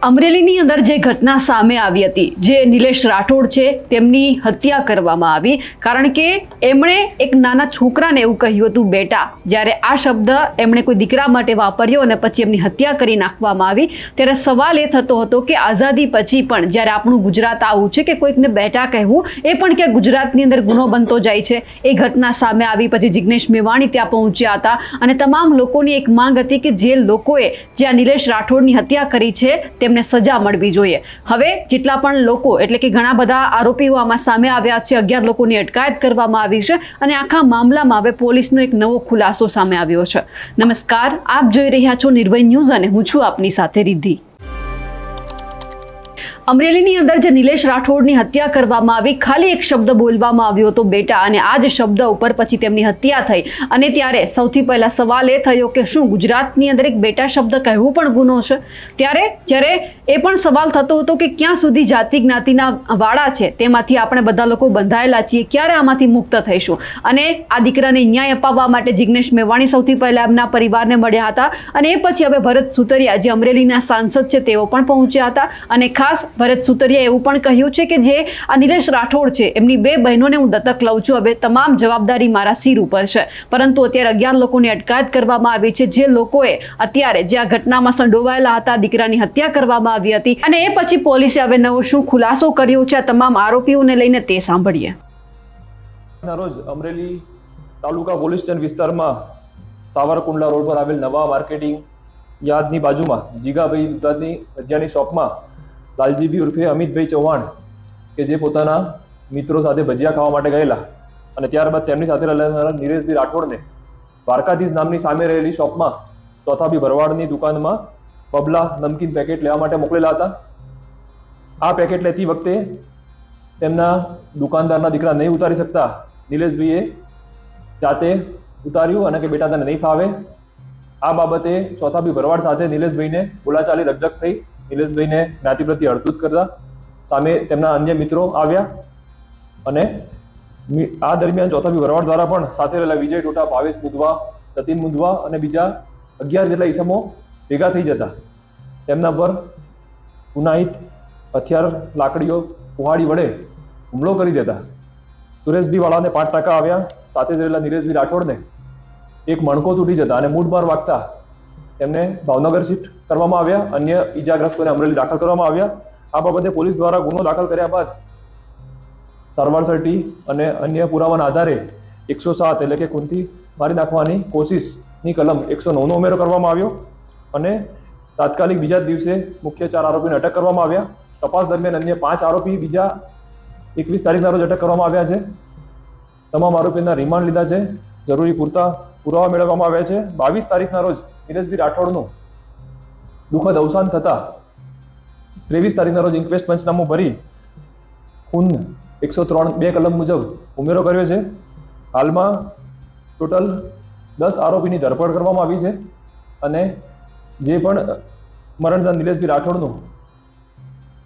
અમરેલીની અંદર જે ઘટના સામે આવી હતી, જે નિલેશ રાઠોડ છે તેમની હત્યા કરવામાં આવી કારણ કે એમણે એક નાના છોકરાને એવું કહ્યું હતું બેટા, જ્યારે આ શબ્દ એમણે કોઈ દીકરા માટે વાપર્યો અને પછી એમની હત્યા કરી નાખવામાં આવી, ત્યારે સવાલ એ થતો હતો કે આઝાદી પછી પણ જ્યારે આપણું ગુજરાત આવું છે કે કોઈકને બેટા કહેવું એ પણ કે ગુજરાતની અંદર ગુનો બનતો જાય છે। એ ઘટના સામે આવી પછી જિગ્નેશ મેવાણી ત્યાં પહોંચ્યા હતા અને તમામ લોકોની એક માંગ હતી કે જે લોકોએ જે આ નિલેશ રાઠોડની હત્યા કરી છે તેમને સજા મળવી જોઈએ। હવે જેટલા પણ લોકો એટલે કે ઘણા બધા આરોપીઓ આમાં સામે આવ્યા છે, 11 લોકોની અટકાયત કરવામાં આવી છે અને આખા મામલામાં હવે પોલીસનો એક નવો ખુલાસો સામે આવ્યો છે। નમસ્કાર, આપ જોઈ રહ્યા છો નિર્ભય ન્યૂઝ અને હું છું આપની સાથે રિદ્ધિ। અમરેલીની અંદર જે નિલેશ રાઠોડની હત્યા કરવામાં આવી, ખાલી એક શબ્દ બોલવામાં આવ્યો હતો બેટા, અને આ જ શબ્દ ઉપર પછી તેમની હત્યા થઈ અને ત્યારે સૌથી પહેલા સવાલ એ થયો કે શું ગુજરાતની અંદર એક બેટા શબ્દ કહેવું પણ ગુનો છે? ત્યારે જ્યારે એ પણ સવાલ થતો હતો કે ક્યાં સુધી જાતિ જ્ઞાતિના વાળા છે તેમાંથી આપણે બધા લોકો બંધાયેલા છીએ, ક્યારે આમાંથી મુક્ત થઈશું? અને આ દીકરાને ન્યાય અપાવવા માટે જિગ્નેશ મેવાણી સૌથી પહેલા એમના પરિવારને મળ્યા હતા અને એ પછી હવે ભરત સુતરિયા જે અમરેલીના સાંસદ છે તેઓ પણ પહોંચ્યા હતા અને ખાસ ભરત સુતરિયાએ એવું પણ કહ્યું છે કે જે આ નિલેશ રાઠોડ છે એમની 2 બહેનોને હું દત્તક લઉં છું, હવે તમામ જવાબદારી મારા સિર ઉપર છે। પરંતુ અત્યારે 11 લોકોની અટકાયત કરવામાં આવી છે, જે લોકોએ અત્યારે જે આ ઘટનામાં સંડોવાયેલા હતા, દીકરાની હત્યા કરવામાં આવી હતી અને એ પછી પોલીસે હવે નવો શું ખુલાસો કર્યો છે આ તમામ આરોપીઓને લઈને તે સાંભળીએ। રોજ અમરેલી તાલુકા પોલીસ સ્ટેશન વિસ્તારમાં સાવરકુંડલા રોડ પર આવેલ નવા માર્કેટિંગ યાર્ડની બાજુમાં જીગાભાઈ દૂધની ભજીયાની શોપમાં લાલજીભાઈ ઉર્ફે અમિતભાઈ ચૌહાણ કે જે પોતાના મિત્રો સાથે ભજીયા ખાવા માટે ગયેલા અને ત્યારબાદ તેમની સાથે રહેલા નિલેશભાઈ રાઠોડને દ્વારકાધીશ નામની સામે રહેલી શોપમાં ચોથાભાઈ ભરવાડની દુકાનમાં બબલા નમકીન પેકેટ લેવા માટે મોકલેલા હતા। આ પેકેટ લેતી વખતે તેમના દુકાનદારના દીકરા નહીં ઉતારી શકતા નિલેશભાઈએ જાતે ઉતાર્યું અને કે બેટા તને નહીં ફાવે। આ બાબતે ચોથાભાઈ ભરવાડ સાથે નિલેશભાઈને બોલાચાલી રકઝક થઈ। નિલેશભાઈને જ્ઞાતિ પ્રત્યે હળતું કરતા સામે તેમના અન્ય મિત્રો આવ્યા અને આ દરમિયાન ચોથાભાઈ ભરવાડ દ્વારા પણ સાથે રહેલા વિજય ટોટા, ભાવેશ મુદવા, સતીન મુદવા અને બીજા 11 જેટલા ઈસમો ભેગા થઈ જતા તેમના પર ગુનાહિત હથિયાર, લાકડીઓ, કુહાડી વડે હુમલો કરી દેતા સુરેશભાઈ વાળાને 5% આવ્યા, સાથે જ રહેલા નિલેશભાઈ રાઠોડને એક મણકો તૂટી જતા અને મૂઢમાર વાગતા તેમને ભાવનગર શિફ્ટ કરવામાં આવ્યા। અન્ય ઈજાગ્રસ્તોને અમરેલી દાખલ કરવામાં આવ્યા। આ બાબતે પોલીસ દ્વારા ગુનો દાખલ કર્યા બાદ સારવાર સર્ટી અને અન્ય પુરાવાના આધારે 107 એટલે કે ખૂનથી મારી નાખવાની કોશિશની કલમ 109 નો ઉમેરો કરવામાં આવ્યો અને તાત્કાલિક બીજા દિવસે મુખ્ય 4 આરોપીને અટક કરવામાં આવ્યા। તપાસ દરમિયાન અન્ય 5 આરોપી બીજા 21 તારીખના રોજ અટક કરવામાં આવ્યા છે। તમામ આરોપીના રિમાન્ડ લીધા છે, જરૂરી પૂરતા પુરાવા મેળવવામાં આવ્યા છે। 22 તારીખના રોજ નિલેશભાઈ રાઠોડનું દુઃખદ અવસાન થતા 23 તારીખના રોજ ઇન્ક્વેસ્ટ પંચનામું ભરી ખૂન 103(2) કલમ મુજબ ઉમેરો કર્યો છે। હાલમાં ટોટલ 10 આરોપીની ધરપકડ કરવામાં આવી છે અને જે પણ મરણજન નિલેશભાઈ રાઠોડનું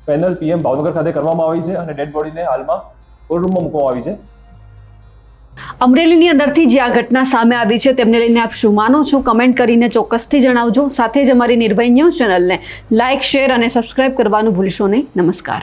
પેનલ PM ભાવનગર ખાતે કરવામાં આવી છે અને ડેડ બોડીને હાલમાં કોર્ટ રૂમમાં મૂકવામાં આવી છે। અમરેલીની અંદરથી જે આ ઘટના સામે આવી છે તેમને લઈને આપ શું માનો છો? કમેન્ટ કરીને ચોક્કસથી જણાવજો। સાથે જ અમારી નિર્ભય ન્યૂઝ ચેનલને લાઇક, શેર અને સબસ્ક્રાઇબ કરવાનું ભૂલશો નહીં। નમસ્કાર।